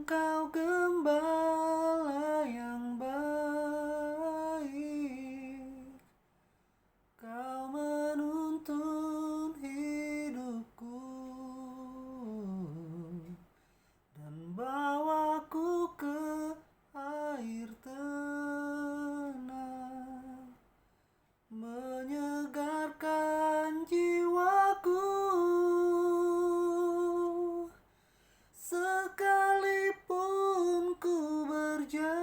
Engkau gembala yang baik, Kau menuntun hidupku dan bawaku ke air tenang, menyegarkan jiwaku. Sekalipun ku berjalan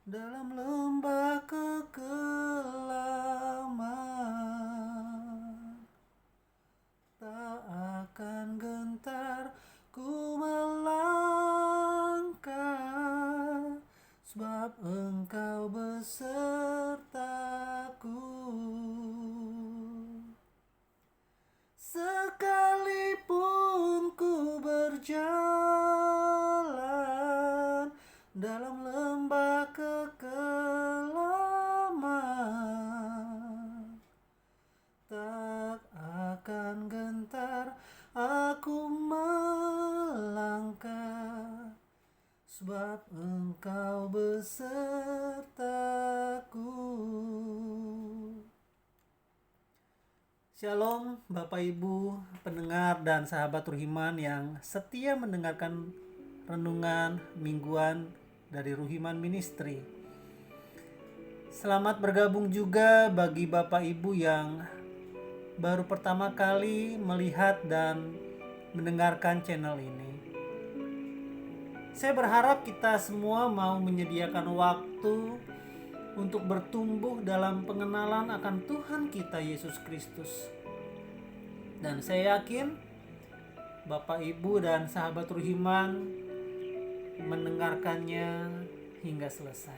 dalam lembah kekelaman, tak akan gentar ku melangkah, sebab Engkau besertaku. Sekalipun ku berjalan dalam lembah kekelaman, tak akan gentar aku melangkah, sebab Engkau besertaku. Shalom Bapak Ibu pendengar dan sahabat Ruhiman yang setia mendengarkan renungan mingguan dari Ruhiman Ministry. Selamat bergabung juga bagi Bapak Ibu yang baru pertama kali melihat dan mendengarkan channel ini. Saya berharap kita semua mau menyediakan waktu untuk bertumbuh dalam pengenalan akan Tuhan kita Yesus Kristus. Dan saya yakin Bapak Ibu dan sahabat Ruhiman mendengarkannya hingga selesai.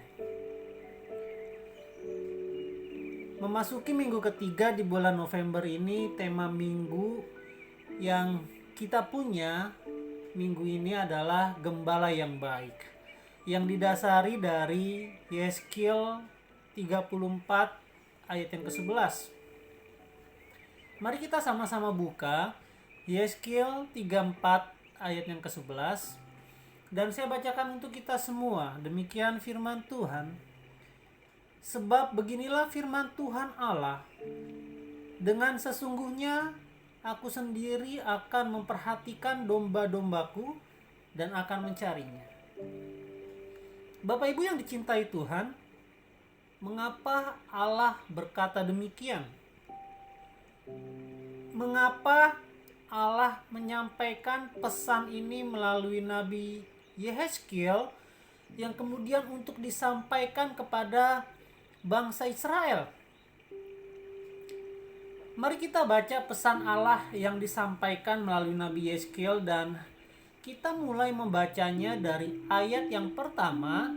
Memasuki minggu ketiga di bulan November ini, tema minggu yang kita punya minggu ini adalah Gembala yang Baik, yang didasari dari Yeskiel 34 ayat yang ke-11. Mari kita sama-sama buka Yeskiel 34 ayat yang ke-11 dan saya bacakan untuk kita semua. Demikian firman Tuhan. Sebab beginilah firman Tuhan Allah, dengan sesungguhnya aku sendiri akan memperhatikan domba-dombaku dan akan mencarinya. Bapak Ibu yang dicintai Tuhan, mengapa Allah berkata demikian? Mengapa Allah menyampaikan pesan ini melalui Nabi Yeskiel yang kemudian untuk disampaikan kepada bangsa Israel? Mari kita baca pesan Allah yang disampaikan melalui Nabi Yeskiel dan kita mulai membacanya dari ayat yang pertama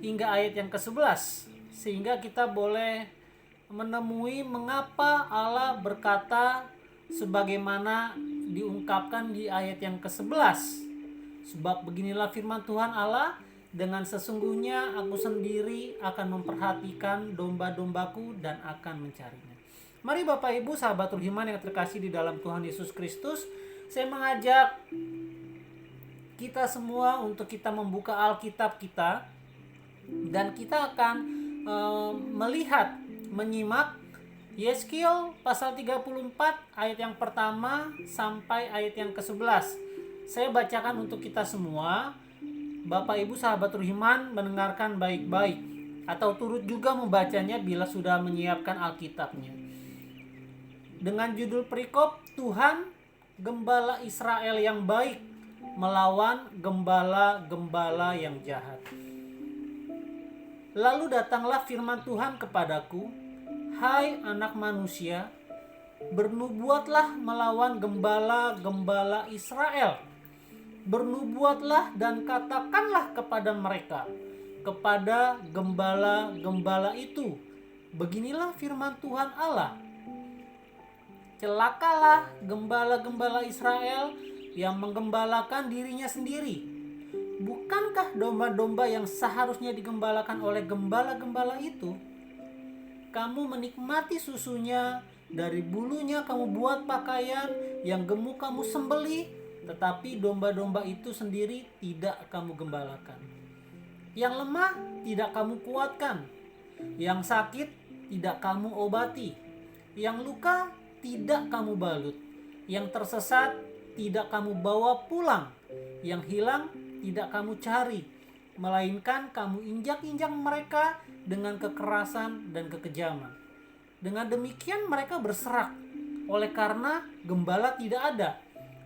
hingga ayat yang ke-11, sehingga kita boleh menemui mengapa Allah berkata sebagaimana diungkapkan di ayat yang ke-11. Sebab beginilah firman Tuhan Allah, dengan sesungguhnya aku sendiri akan memperhatikan domba-dombaku dan akan mencarinya. Mari Bapak Ibu sahabat Ruhiman yang terkasih di dalam Tuhan Yesus Kristus, saya mengajak kita semua untuk kita membuka Alkitab kita dan kita akan melihat, menyimak Yeskiel pasal 34 ayat yang pertama sampai ayat yang ke-11. Saya bacakan untuk kita semua. Bapak Ibu sahabat Ruhiman mendengarkan baik-baik atau turut juga membacanya bila sudah menyiapkan Alkitabnya. Dengan judul perikop, Tuhan Gembala Israel yang baik melawan gembala-gembala yang jahat. Lalu datanglah firman Tuhan kepadaku, hai anak manusia, bernubuatlah melawan gembala-gembala Israel. Bernubuatlah dan katakanlah kepada mereka, kepada gembala-gembala itu, beginilah firman Tuhan Allah. Celakalah gembala-gembala Israel yang menggembalakan dirinya sendiri. Bukankah domba-domba yang seharusnya digembalakan oleh gembala-gembala itu? Kamu menikmati susunya, dari bulunya kamu buat pakaian, yang gemuk kamu sembelih, tetapi domba-domba itu sendiri tidak kamu gembalakan. Yang lemah tidak kamu kuatkan, yang sakit tidak kamu obati, yang luka tidak kamu balut, yang tersesat tidak kamu bawa pulang, yang hilang tidak kamu cari, melainkan kamu injak-injak mereka dengan kekerasan dan kekejaman. Dengan demikian mereka berserak, oleh karena gembala tidak ada,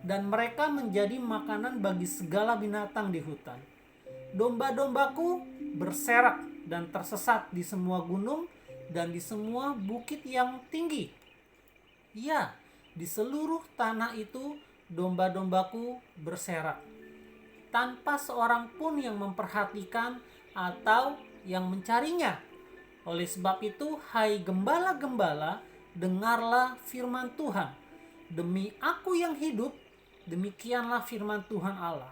dan mereka menjadi makanan bagi segala binatang di hutan. Domba-dombaku berserak dan tersesat di semua gunung dan di semua bukit yang tinggi. Ya, di seluruh tanah itu domba-dombaku berserak, tanpa seorang pun yang memperhatikan atau yang mencarinya. Oleh sebab itu, hai gembala-gembala, dengarlah firman Tuhan. Demi aku yang hidup, demikianlah firman Tuhan Allah.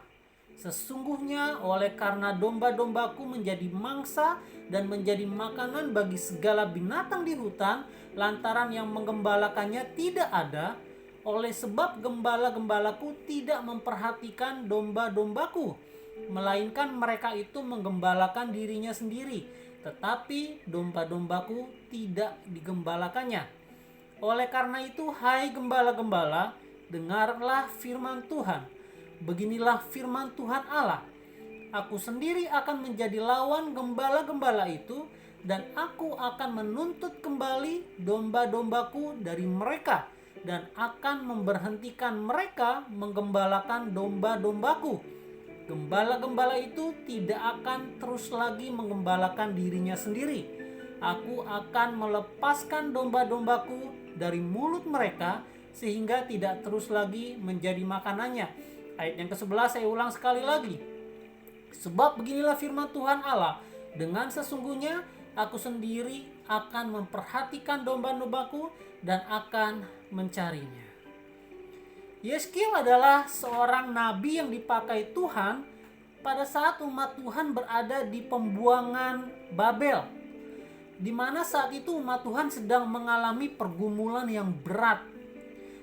Sesungguhnya oleh karena domba-dombaku menjadi mangsa dan menjadi makanan bagi segala binatang di hutan, lantaran yang menggembalakannya tidak ada, oleh sebab gembala-gembalaku tidak memperhatikan domba-dombaku, melainkan mereka itu menggembalakan dirinya sendiri, tetapi domba-dombaku tidak digembalakannya. Oleh karena itu, hai gembala-gembala, dengarlah firman Tuhan. Beginilah firman Tuhan Allah. Aku sendiri akan menjadi lawan gembala-gembala itu, dan aku akan menuntut kembali domba-dombaku dari mereka, dan akan memberhentikan mereka menggembalakan domba-dombaku. Gembala-gembala itu tidak akan terus lagi menggembalakan dirinya sendiri. Aku akan melepaskan domba-dombaku dari mulut mereka, sehingga tidak terus lagi menjadi makanannya. Ayat yang ke-11 saya ulang sekali lagi. Sebab beginilah firman Tuhan Allah, dengan sesungguhnya aku sendiri akan memperhatikan domba-dombaku dan akan mencarinya. Yeskiel adalah seorang nabi yang dipakai Tuhan pada saat umat Tuhan berada di pembuangan Babel, di mana saat itu umat Tuhan sedang mengalami pergumulan yang berat.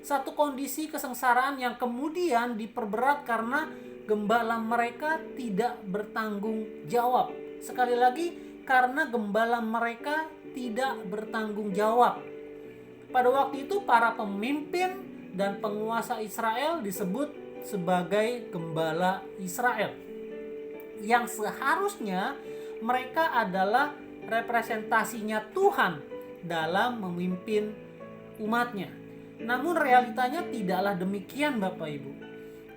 Satu kondisi kesengsaraan yang kemudian diperberat karena gembala mereka tidak bertanggung jawab. Sekali lagi, karena gembala mereka tidak bertanggung jawab. Pada waktu itu para pemimpin dan penguasa Israel disebut sebagai gembala Israel, yang seharusnya mereka adalah representasinya Tuhan dalam memimpin umatnya. Namun realitanya tidaklah demikian, Bapak Ibu.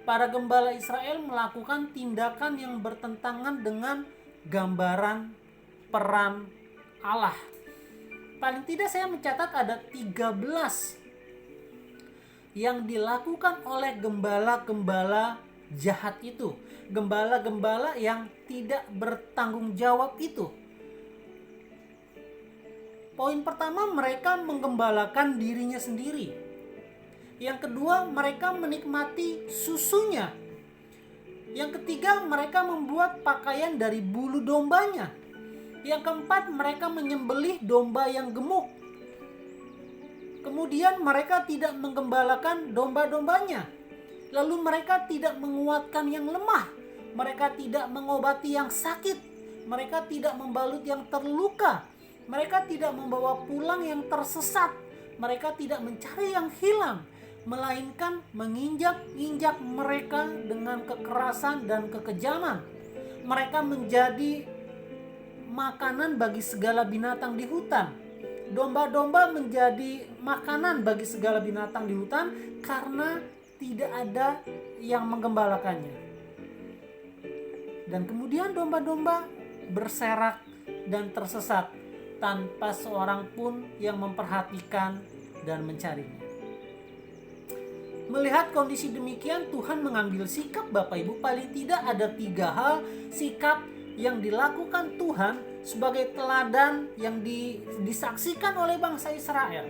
Para gembala Israel melakukan tindakan yang bertentangan dengan gambaran peran Allah. Paling tidak saya mencatat ada 13 yang dilakukan oleh gembala-gembala jahat itu. Gembala-gembala yang tidak bertanggung jawab itu. Poin pertama, mereka menggembalakan dirinya sendiri. Yang kedua, mereka menikmati susunya. Yang ketiga, mereka membuat pakaian dari bulu dombanya. Yang keempat, mereka menyembelih domba yang gemuk. Kemudian mereka tidak menggembalakan domba-dombanya. Lalu mereka tidak menguatkan yang lemah. Mereka tidak mengobati yang sakit. Mereka tidak membalut yang terluka. Mereka tidak membawa pulang yang tersesat. Mereka tidak mencari yang hilang, melainkan menginjak-injak mereka dengan kekerasan dan kekejaman. Mereka menjadi makanan bagi segala binatang di hutan. Domba-domba menjadi makanan bagi segala binatang di hutan karena tidak ada yang menggembalakannya. Dan kemudian domba-domba berserak dan tersesat tanpa seorang pun yang memperhatikan dan mencarinya. Melihat kondisi demikian, Tuhan mengambil sikap, Bapak Ibu. Paling tidak ada 3 hal sikap yang dilakukan Tuhan sebagai teladan yang disaksikan oleh bangsa Israel.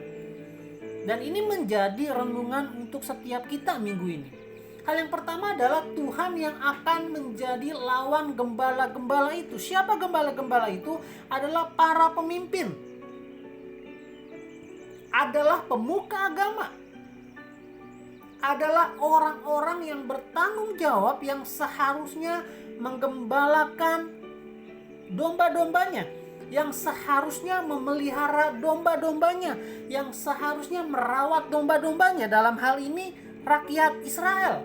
Dan ini menjadi renungan untuk setiap kita minggu ini. Hal yang pertama adalah Tuhan yang akan menjadi lawan gembala-gembala itu. Siapa gembala-gembala itu? Adalah para pemimpin. Adalah pemuka agama. adalah orang-orang yang bertanggung jawab, yang seharusnya menggembalakan domba-dombanya, yang seharusnya memelihara domba-dombanya, yang seharusnya merawat domba-dombanya, dalam hal ini rakyat Israel.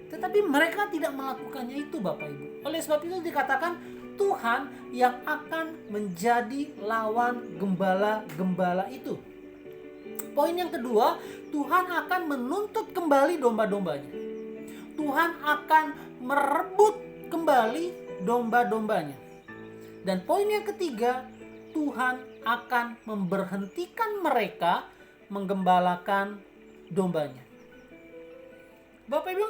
Tetapi mereka tidak melakukannya itu, Bapak Ibu. Oleh sebab itu dikatakan Tuhan yang akan menjadi lawan gembala-gembala itu. Poin yang kedua, Tuhan akan menuntut kembali domba-dombanya. Tuhan akan merebut kembali domba-dombanya. Dan poin yang ketiga, Tuhan akan memberhentikan mereka menggembalakan dombanya. Bapak Ibu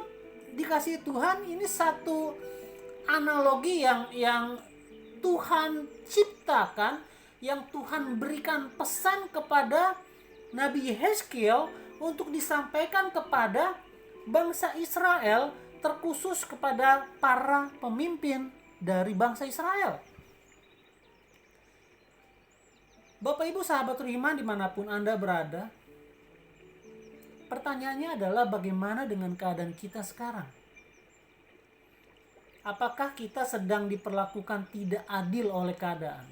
dikasih Tuhan, ini satu analogi yang Tuhan ciptakan, yang Tuhan berikan pesan kepada Nabi Yehezkiel untuk disampaikan kepada bangsa Israel, terkhusus kepada para pemimpin dari bangsa Israel. Bapak Ibu sahabat beriman dimanapun Anda berada, pertanyaannya adalah bagaimana dengan keadaan kita sekarang? Apakah kita sedang diperlakukan tidak adil oleh keadaan,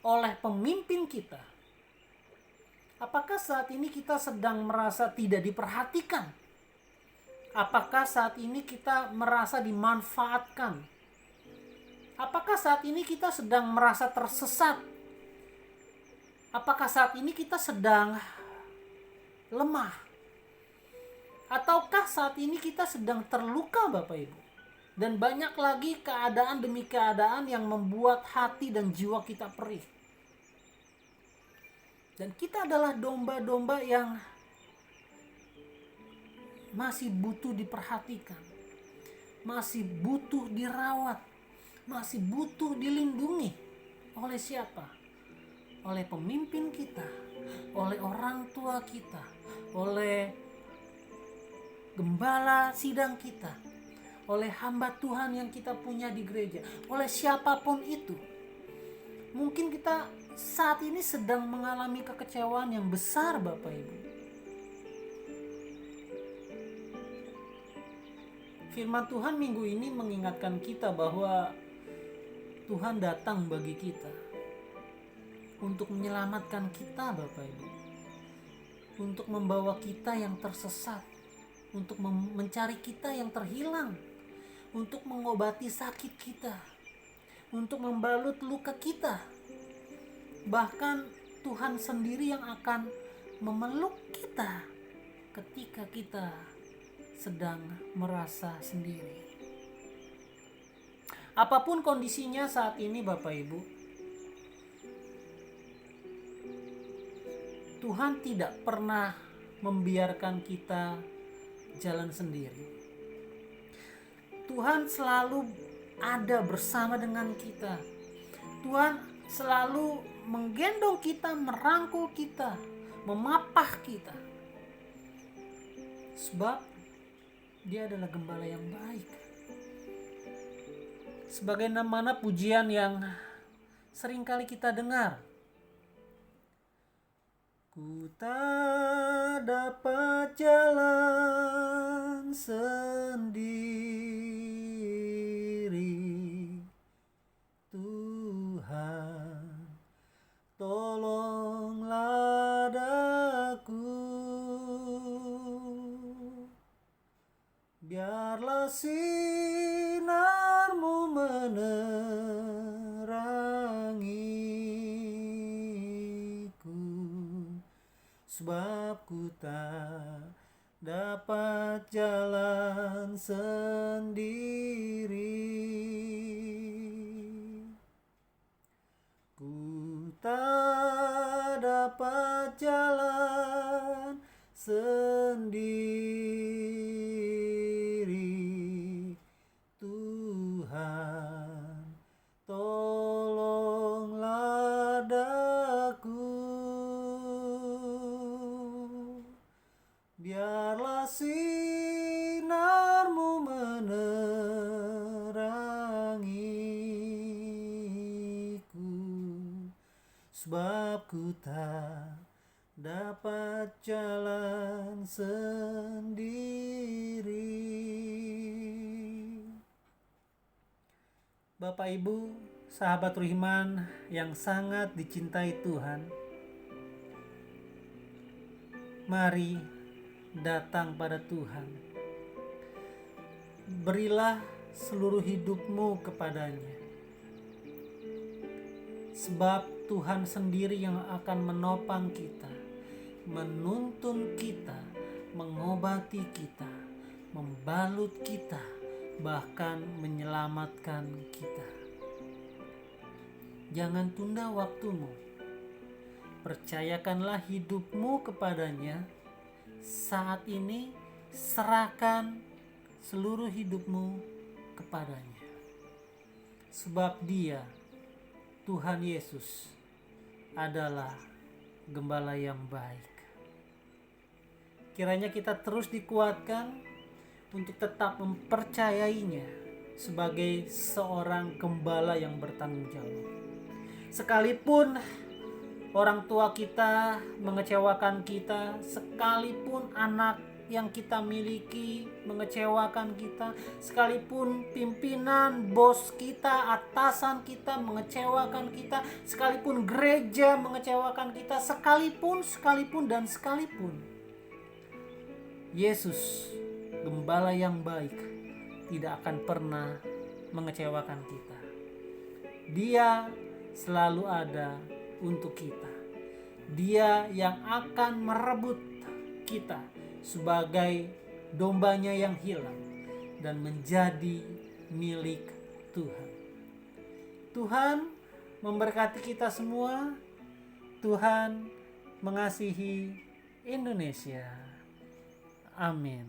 oleh pemimpin kita? Apakah saat ini kita sedang merasa tidak diperhatikan? Apakah saat ini kita merasa dimanfaatkan? Apakah saat ini kita sedang merasa tersesat? Apakah saat ini kita sedang lemah? Ataukah saat ini kita sedang terluka, Bapak Ibu? Dan banyak lagi keadaan demi keadaan yang membuat hati dan jiwa kita perih. Dan kita adalah domba-domba yang masih butuh diperhatikan, masih butuh dirawat, masih butuh dilindungi. Oleh siapa? Oleh pemimpin kita, oleh orang tua kita, oleh gembala sidang kita, oleh hamba Tuhan yang kita punya di gereja, oleh siapapun itu. Mungkin kita saat ini sedang mengalami kekecewaan yang besar, Bapak Ibu. Firman Tuhan minggu ini mengingatkan kita bahwa Tuhan datang bagi kita untuk menyelamatkan kita, Bapak Ibu, untuk membawa kita yang tersesat, untuk mencari kita yang terhilang, untuk mengobati sakit kita, untuk membalut luka kita. Bahkan Tuhan sendiri yang akan memeluk kita ketika kita sedang merasa sendiri. Apapun kondisinya saat ini, Bapak Ibu, Tuhan tidak pernah membiarkan kita jalan sendiri. Tuhan selalu ada bersama dengan kita. Tuhan selalu menggendong kita, merangkul kita, memapah kita. Sebab Dia adalah gembala yang baik. Sebagaimana pujian yang seringkali kita dengar, ku tak dapat jalan sendiri, Tuhan tolonglah daku, biarlah sinarmu menerangiku, sebab ku tak dapat jalan sendiri. Ku tak dapat jalan sendiri, Tuhan tolonglah daku, biarlah sinarmu menerangiku, sebab ku tak dapat jalan sendiri. Bapak Ibu, sahabat Ruhiman yang sangat dicintai Tuhan, mari datang pada Tuhan. Berilah seluruh hidupmu kepadanya. Sebab Tuhan sendiri yang akan menopang kita, menuntun kita, mengobati kita, membalut kita, bahkan menyelamatkan kita. Jangan tunda waktumu. Percayakanlah hidupmu kepadanya. Saat ini serahkan seluruh hidupmu kepadanya. Sebab Dia, Tuhan Yesus, adalah gembala yang baik. Kiranya kita terus dikuatkan untuk tetap mempercayainya sebagai seorang gembala yang bertanggung jawab. Sekalipun orang tua kita mengecewakan kita, sekalipun anak yang kita miliki mengecewakan kita, sekalipun pimpinan, bos kita, atasan kita mengecewakan kita, sekalipun gereja mengecewakan kita, sekalipun Yesus, gembala yang baik, tidak akan pernah mengecewakan kita. Dia selalu ada untuk kita. Dia yang akan merebut kita sebagai dombanya yang hilang dan menjadi milik Tuhan. Tuhan memberkati kita semua. Tuhan mengasihi Indonesia. Amin.